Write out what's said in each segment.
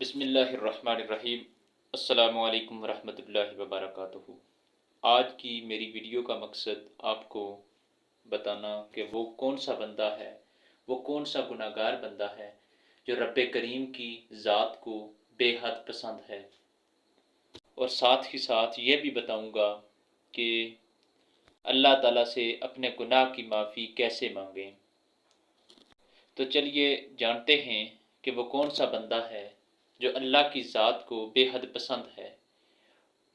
بسم اللہ الرحمن الرحیم۔ السلام علیکم ورحمۃ اللہ وبرکاتہ۔ آج کی میری ویڈیو کا مقصد آپ کو بتانا کہ وہ کون سا بندہ ہے، وہ کون سا گناہ گار بندہ ہے جو رب کریم کی ذات کو بے حد پسند ہے، اور ساتھ ہی ساتھ یہ بھی بتاؤں گا کہ اللہ تعالیٰ سے اپنے گناہ کی معافی کیسے مانگیں۔ تو چلیے جانتے ہیں کہ وہ کون سا بندہ ہے جو اللہ کی ذات کو بے حد پسند ہے۔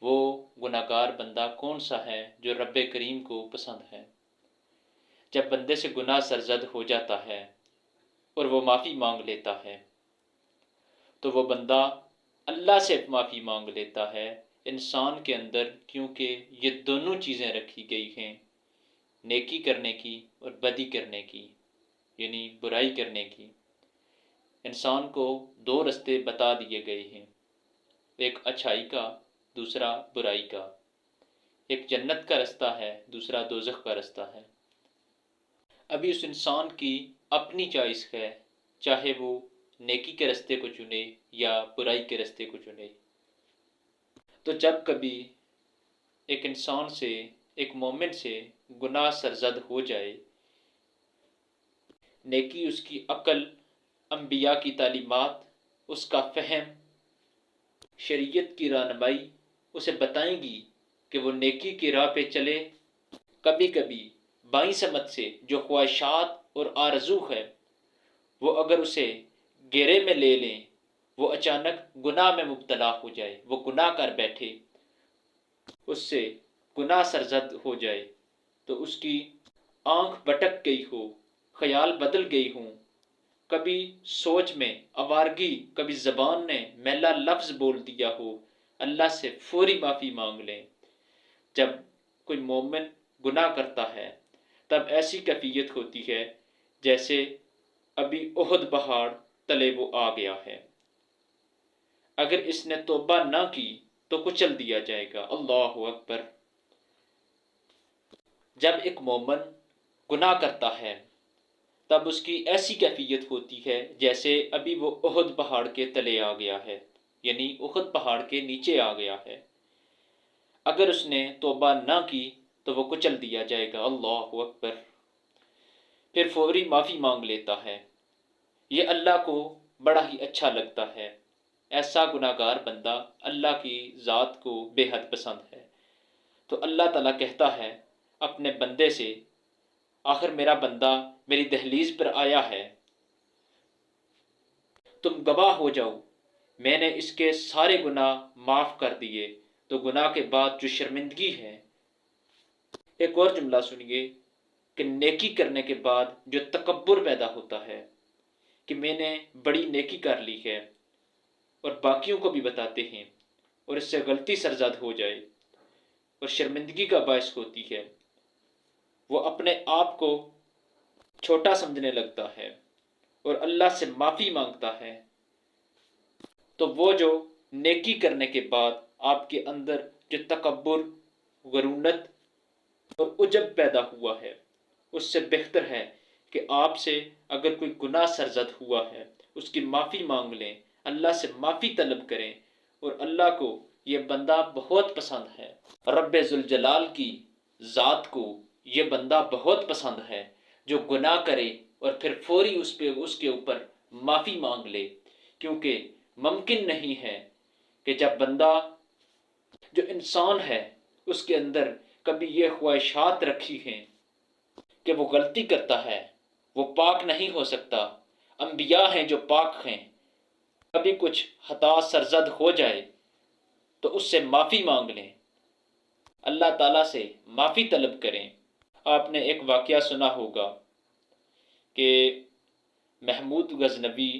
وہ گناہ گار بندہ کون سا ہے جو رب کریم کو پسند ہے۔ جب بندے سے گناہ سرزد ہو جاتا ہے اور وہ معافی مانگ لیتا ہے تو وہ بندہ اللہ سے معافی مانگ لیتا ہے۔ انسان کے اندر کیونکہ یہ دونوں چیزیں رکھی گئی ہیں، نیکی کرنے کی اور بدی کرنے کی، یعنی برائی کرنے کی، انسان کو دو رستے بتا دیے گئے ہیں، ایک اچھائی کا، دوسرا برائی کا، ایک جنت کا رستہ ہے، دوسرا دوزخ کا رستہ ہے۔ ابھی اس انسان کی اپنی چوائس ہے، چاہے وہ نیکی کے رستے کو چنے یا برائی کے رستے کو چنے۔ تو جب کبھی ایک انسان سے، ایک مومن سے گناہ سرزد ہو جائے، نیکی اس کی عقل، انبیاء کی تعلیمات، اس کا فہم، شریعت کی رہنمائی اسے بتائیں گی کہ وہ نیکی کی راہ پہ چلے۔ کبھی کبھی بائیں سمت سے جو خواہشات اور آرزو ہے وہ اگر اسے گھیرے میں لے لیں، وہ اچانک گناہ میں مبتلا ہو جائے، وہ گناہ کر بیٹھے، اس سے گناہ سرزد ہو جائے، تو اس کی آنکھ بھٹک گئی ہو، خیال بدل گئی ہوں، کبھی سوچ میں آوارگی، کبھی زبان نے میلا لفظ بول دیا ہو، اللہ سے فوری معافی مانگ لیں۔ جب کوئی مومن گناہ کرتا ہے تب ایسی کیفیت ہوتی ہے جیسے ابھی احد پہاڑ تلے وہ آ گیا ہے۔ اگر اس نے توبہ نہ کی تو کچل دیا جائے گا۔ اللہ اکبر۔ جب ایک مومن گناہ کرتا ہے تب اس کی ایسی کیفیت ہوتی ہے جیسے ابھی وہ احد پہاڑ کے تلے آ گیا ہے، یعنی احد پہاڑ کے نیچے آ گیا ہے۔ اگر اس نے توبہ نہ کی تو وہ کچل دیا جائے گا۔ اللہ اکبر۔ پھر فوری معافی مانگ لیتا ہے، یہ اللہ کو بڑا ہی اچھا لگتا ہے۔ ایسا گناہ گار بندہ اللہ کی ذات کو بے حد پسند ہے۔ تو اللہ تعالیٰ کہتا ہے اپنے بندے سے، آخر میرا بندہ میری دہلیز پر آیا ہے، تم گواہ ہو جاؤ، میں نے اس کے سارے گناہ معاف کر دیے۔ تو گناہ کے بعد جو شرمندگی ہے، ایک اور جملہ سنیے کہ نیکی کرنے کے بعد جو تکبر پیدا ہوتا ہے کہ میں نے بڑی نیکی کر لی ہے، اور باقیوں کو بھی بتاتے ہیں، اور اس سے غلطی سرزد ہو جائے اور شرمندگی کا باعث ہوتی ہے، وہ اپنے آپ کو چھوٹا سمجھنے لگتا ہے اور اللہ سے معافی مانگتا ہے۔ تو وہ جو نیکی کرنے کے بعد آپ کے اندر جو تکبر، غرونت اور عجب پیدا ہوا ہے، اس سے بہتر ہے کہ آپ سے اگر کوئی گناہ سرزد ہوا ہے اس کی معافی مانگ لیں، اللہ سے معافی طلب کریں، اور اللہ کو یہ بندہ بہت پسند ہے۔ رب ذوالجلال کی ذات کو یہ بندہ بہت پسند ہے جو گناہ کرے اور پھر فوری اس کے اوپر معافی مانگ لے، کیونکہ ممکن نہیں ہے کہ جب بندہ، جو انسان ہے، اس کے اندر کبھی یہ خواہشات رکھی ہیں کہ وہ غلطی کرتا ہے، وہ پاک نہیں ہو سکتا۔ انبیاء ہیں جو پاک ہیں، کبھی کچھ خطا سرزد ہو جائے تو اس سے معافی مانگ لیں، اللہ تعالیٰ سے معافی طلب کریں۔ آپ نے ایک واقعہ سنا ہوگا کہ محمود غزنوی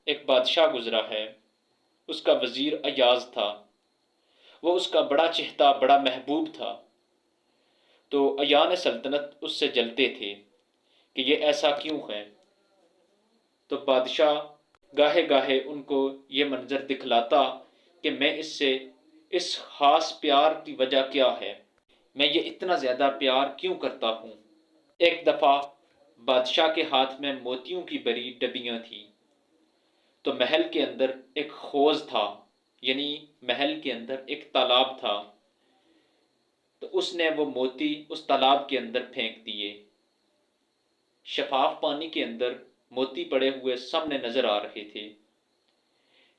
ایک بادشاہ گزرا ہے، اس کا وزیر ایاز تھا، وہ اس کا بڑا چہتا، بڑا محبوب تھا۔ تو ایان سلطنت اس سے جلتے تھے کہ یہ ایسا کیوں ہے۔ تو بادشاہ گاہے گاہے ان کو یہ منظر دکھلاتا کہ میں اس سے اس خاص پیار کی وجہ کیا ہے، میں یہ اتنا زیادہ پیار کیوں کرتا ہوں۔ ایک دفعہ بادشاہ کے ہاتھ میں موتیوں کی بری ڈبیاں تھیں، تو محل کے اندر ایک حوض تھا، یعنی محل کے اندر ایک تالاب تھا، تو اس نے وہ موتی اس تالاب کے اندر پھینک دیے۔ شفاف پانی کے اندر موتی پڑے ہوئے سامنے نظر آ رہے تھے۔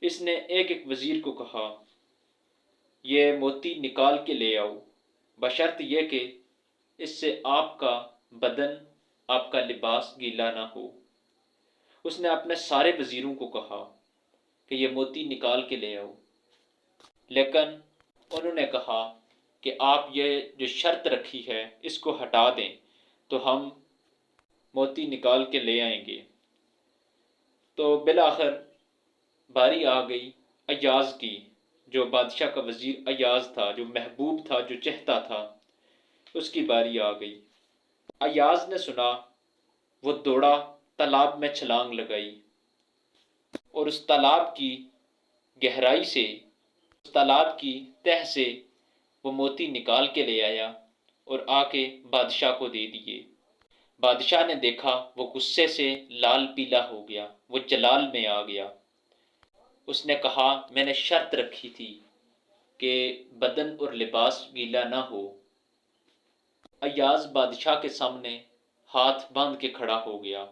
اس نے ایک ایک وزیر کو کہا، یہ موتی نکال کے لے آؤ، بشرط یہ کہ اس سے آپ کا بدن، آپ کا لباس گیلا نہ ہو۔ اس نے اپنے سارے وزیروں کو کہا کہ یہ موتی نکال کے لے آؤ، لیکن انہوں نے کہا کہ آپ یہ جو شرط رکھی ہے اس کو ہٹا دیں تو ہم موتی نکال کے لے آئیں گے۔ تو بالآخر باری آ گئی ایاز کی، جو بادشاہ کا وزیر ایاز تھا، جو محبوب تھا، جو چہتا تھا، اس کی باری آ گئی۔ ایاز نے سنا، وہ دوڑا، تالاب میں چھلانگ لگائی اور اس تالاب کی گہرائی سے، اس تالاب کی تہ سے وہ موتی نکال کے لے آیا اور آ کے بادشاہ کو دے دیے۔ بادشاہ نے دیکھا، وہ غصے سے لال پیلا ہو گیا، وہ جلال میں آ گیا۔ اس نے کہا، میں نے شرط رکھی تھی کہ بدن اور لباس گیلا نہ ہو۔ ایاز بادشاہ کے سامنے ہاتھ باندھ کے کھڑا ہو گیا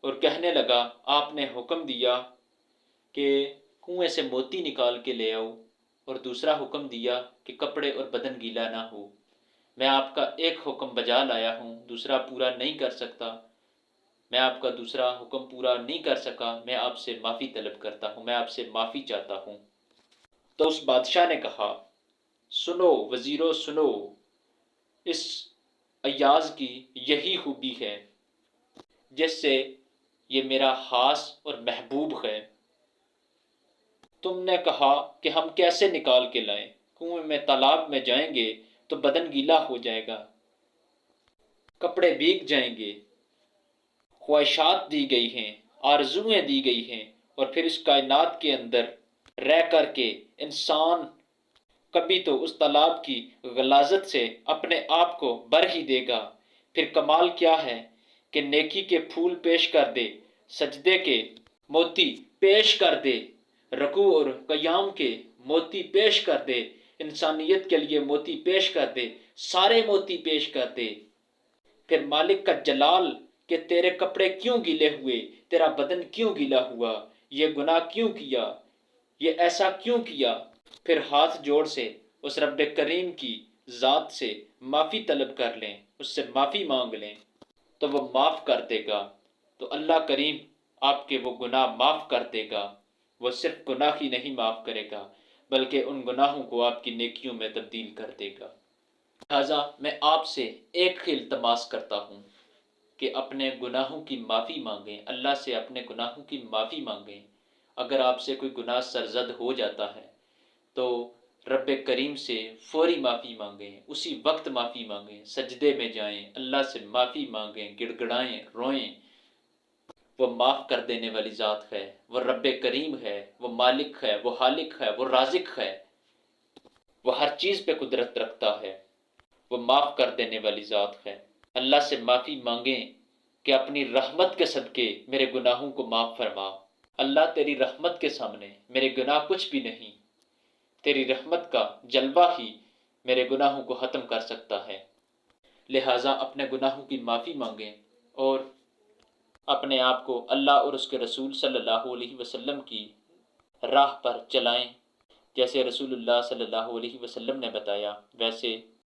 اور کہنے لگا، آپ نے حکم دیا کہ کنویں سے موتی نکال کے لے آؤ، اور دوسرا حکم دیا کہ کپڑے اور بدن گیلا نہ ہو۔ میں آپ کا ایک حکم بجا لایا ہوں، دوسرا پورا نہیں کر سکتا، میں آپ کا دوسرا حکم پورا نہیں کر سکا، میں آپ سے معافی طلب کرتا ہوں، میں آپ سے معافی چاہتا ہوں۔ تو اس بادشاہ نے کہا، سنو وزیرو سنو، اس ایاز کی یہی خوبی ہے جس سے یہ میرا خاص اور محبوب ہے۔ تم نے کہا کہ ہم کیسے نکال کے لائیں، کنویں میں تالاب میں جائیں گے تو بدن گیلا ہو جائے گا، کپڑے بھیگ جائیں گے، خواہشات دی گئی ہیں، آرزویں دی گئی ہیں، اور پھر اس کائنات کے اندر رہ کر کے انسان کبھی تو اس تالاب کی غلاظت سے اپنے آپ کو بر ہی دے گا۔ پھر کمال کیا ہے کہ نیکی کے پھول پیش کر دے، سجدے کے موتی پیش کر دے، رکوع اور قیام کے موتی پیش کر دے، انسانیت کے لیے موتی پیش کر دے، سارے موتی پیش کر دے۔ پھر مالک کا جلال کہ تیرے کپڑے کیوں گیلے ہوئے، تیرا بدن کیوں گیلا ہوا، یہ گناہ کیوں کیا، یہ ایسا کیوں کیا، پھر ہاتھ جوڑ سے اس رب کریم کی ذات سے معافی طلب کر لیں، اس سے معافی مانگ لیں تو وہ معاف کر دے گا۔ تو اللہ کریم آپ کے وہ گناہ معاف کر دے گا۔ وہ صرف گناہ ہی نہیں معاف کرے گا بلکہ ان گناہوں کو آپ کی نیکیوں میں تبدیل کر دے گا۔ لہٰذا میں آپ سے ایک ہی التماس کرتا ہوں کہ اپنے گناہوں کی معافی مانگیں، اللہ سے اپنے گناہوں کی معافی مانگیں۔ اگر آپ سے کوئی گناہ سرزد ہو جاتا ہے تو رب کریم سے فوری معافی مانگیں، اسی وقت معافی مانگیں، سجدے میں جائیں، اللہ سے معافی مانگیں، گڑ گڑائیں، روئیں۔ وہ معاف کر دینے والی ذات ہے، وہ رب کریم ہے، وہ مالک ہے، وہ خالق ہے، وہ رازق ہے، وہ ہر چیز پہ قدرت رکھتا ہے، وہ معاف کر دینے والی ذات ہے۔ اللہ سے معافی مانگیں کہ اپنی رحمت کے صدقے میرے گناہوں کو معاف فرما۔ اللہ تیری رحمت کے سامنے میرے گناہ کچھ بھی نہیں، تیری رحمت کا جلوہ ہی میرے گناہوں کو ختم کر سکتا ہے۔ لہٰذا اپنے گناہوں کی معافی مانگیں اور اپنے آپ کو اللہ اور اس کے رسول صلی اللہ علیہ وسلم کی راہ پر چلائیں، جیسے رسول اللہ صلی اللہ علیہ وسلم نے بتایا ویسے